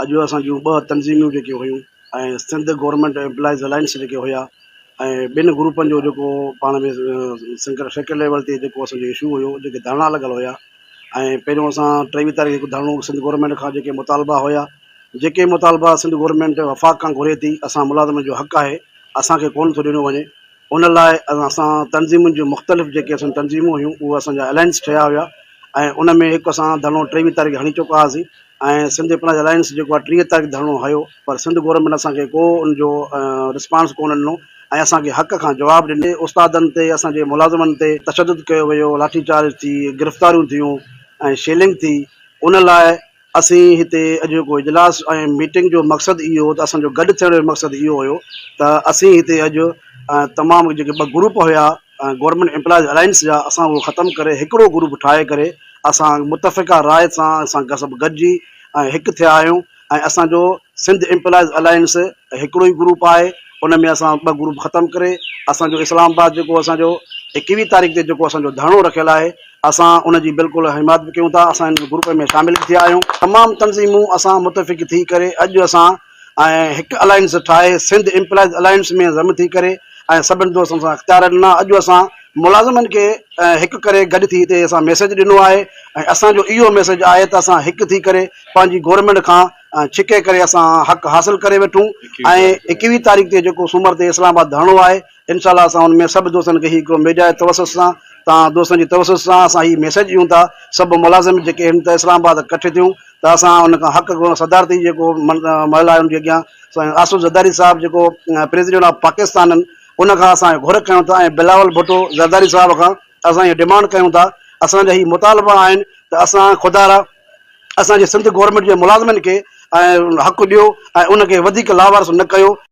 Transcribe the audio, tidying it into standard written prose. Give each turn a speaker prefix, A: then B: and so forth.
A: अॼु असां जूं ॿ तंज़ीमूं जेके हुयूं ऐं सिंध गवर्नमेंट एम्प्लॉइज़ अलायंस जेके हुया ऐं ॿिनि ग्रुपनि जो जेको पाण में सेक्रेटरी लेवल ते जेको असांजो इशू हुयो, जेके धरना लॻल हुया। ऐं पहिरियों असां 23 तारीख़ जो धरणो सिंध गवर्नमेंट खां जेके मुतालबा हुया, जेके मुतालबा सिंध गवर्नमेंट वफ़ाक़ खां घुरे थी, असां मुलाज़िमनि जो हक़ आहे, असांखे कोन थो ॾिनो वञे। उन लाइ असां तंज़ीमुनि जूं मुख़्तलिफ़ जेके असां तंज़ीमूं हुयूं उहे असांजा अलायंस ठहिया हुया ऐं उन में हिकु असां धरणो 23 तारीख़ हणी चुका हुआसीं ऐं सिंध एम्प्लॉइज़ अलायंस जेको आहे 30 तारीख़ धरणो हयो, पर सिंध गवर्नमेंट असांखे को उनजो रिस्पॉन्स कोन ॾिनो ऐं असांखे हक़ खां जवाबु ॾिने। उस्तादनि ते, असांजे मुलाज़िमनि ते तशदुद कयो वियो, लाठी चार्ज थी, गिरफ़्तारियूं थियूं ऐं शेलिंग थी। उन लाइ असीं हिते अॼु जेको इजलास ऐं मीटिंग जो मक़सदु इहो हो त असांजो गॾु थियण जो मक़सदु इहो हुयो त असीं हिते अॼु तमामु जेके ॿ ग्रुप हुया गवर्नमेंट एम्प्लॉइज़ अलायंस जा, असां उहो ख़तमु करे हिकिड़ो ग्रुप ठाहे करे असां मुतफ़िक़ा राय सां असां सभु गॾिजी ऐं हिकु थिया आहियूं। ऐं असांजो सिंध एम्प्लॉइज़ अलायंस हिकिड़ो ई ग्रुप आहे। उन में असां ॿ ग्रुप ख़तमु करे असांजो इस्लामाबाद जेको असांजो 21 तारीख़ ते जेको असांजो धरणो रखियलु आहे, असां उनजी बिल्कुलु हिमायत बि कयूं था। असां हिन ग्रुप में शामिल थिया आहियूं। तमामु तंज़ीमूं असां मुतफ़िक़ थी करे अॼु असां ऐं हिकु अलायंस ठाहे सिंध एम्प्लॉइज़ अलायंस में ज़म थी करे ऐं सभिनी दोस्तनि सां इख़्तियार ॾिना। अॼु असां मुलाज़िमनि खे हिकु करे गॾु थी हिते असां मैसेज ॾिनो आहे ऐं असांजो इहो मैसेज आहे त असां हिकु थी करे पंहिंजी गवर्नमेंट खां छिके करे असां हक़ हासिल करे वठूं। ऐं 21 तारीख़ ते जेको सूमर ते इस्लामाबाद धरणो आहे, इनशाला असां हुन में सभु दोस्तनि खे हिकिड़ो मेजा तवसुस सां, तव्हां दोस्तनि जी तवसुस सां असां हीउ मैसेज ॾियूं था सभु मुलाज़िम जेके आहिनि त इस्लामाबाद इकठे थियूं त असां उन खां हक़ सदारती जेको महिला उनजे अॻियां आसूफ़ ज़रदारी साहिबु जेको प्रेसिडेंट ऑफ पाकिस्तान आहिनि, उन खां असां घुर कयूं था ऐं बिलावल भुट्टो ज़रदारी साहिब खां असां इहे डिमांड कयूं था। असांजा हीअ मुतालबा आहिनि त असां ख़ुदा असांजे सिंध गवर्नमेंट जे मुलाज़िमनि खे हक़ु ॾियो ऐं उनखे वधीक लावारस न कयो।